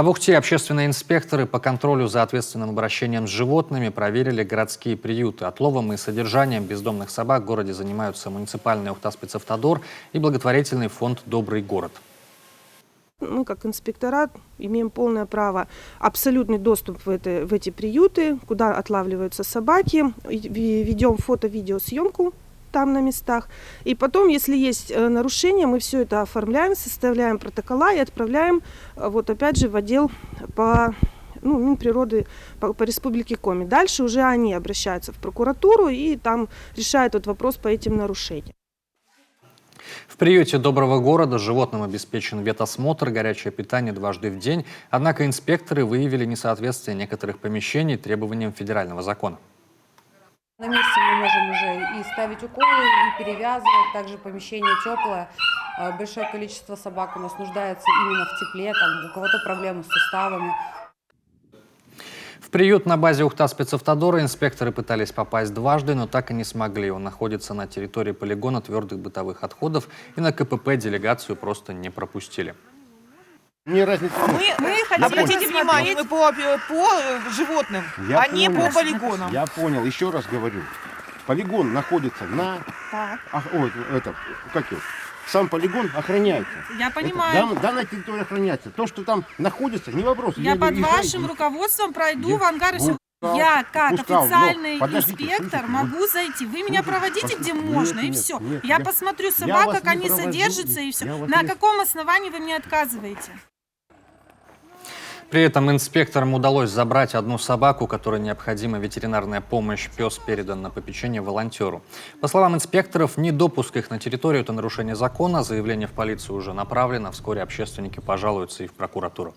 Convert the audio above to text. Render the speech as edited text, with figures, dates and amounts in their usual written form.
А в Ухте общественные инспекторы по контролю за ответственным обращением с животными проверили городские приюты. Отловом и содержанием бездомных собак в городе занимаются муниципальный Ухта-спецавтодор и благотворительный фонд «Добрый город». Мы, как инспектора, имеем полное право, абсолютный доступ в эти приюты, куда отлавливаются собаки, ведем фото-видеосъемку там на местах. И потом, если есть нарушения, мы все это оформляем, составляем протокола и отправляем, вот опять же, в отдел по Минприроды по Республике Коми. Дальше уже они обращаются в прокуратуру и там решают этот вопрос по этим нарушениям. В приюте Доброго города животным обеспечен ветосмотр, горячее питание дважды в день. Однако инспекторы выявили несоответствие некоторых помещений требованиям федерального закона. На месте мы можем уже и ставить уколы, и перевязывать. Также помещение теплое. Большое количество собак у нас нуждается именно в тепле. Там у кого-то проблемы с суставами. В приют на базе Ухта-спецавтодора инспекторы пытались попасть дважды, но так и не смогли. Он находится на территории полигона твердых бытовых отходов, и на КПП делегацию просто не пропустили. Мне разница. Мы хотите внимание, мы по животным, а не по полигонам. Я понял, еще раз говорю. Полигон находится на... Сам полигон охраняется. Я понимаю. Данная территория охраняется. То, что там находится, не вопрос. Я под вашим руководством пройду в ангар. Я, как официальный инспектор, могу зайти. Вы меня проводите, где можно, и все. Я посмотрю собак, как они содержатся, и все. На каком основании вы мне отказываете? При этом инспекторам удалось забрать одну собаку, которой необходима ветеринарная помощь. Пес передан на попечение волонтеру. По словам инспекторов, недопуск их на территорию – это нарушение закона. Заявление в полицию уже направлено. Вскоре общественники пожалуются и в прокуратуру.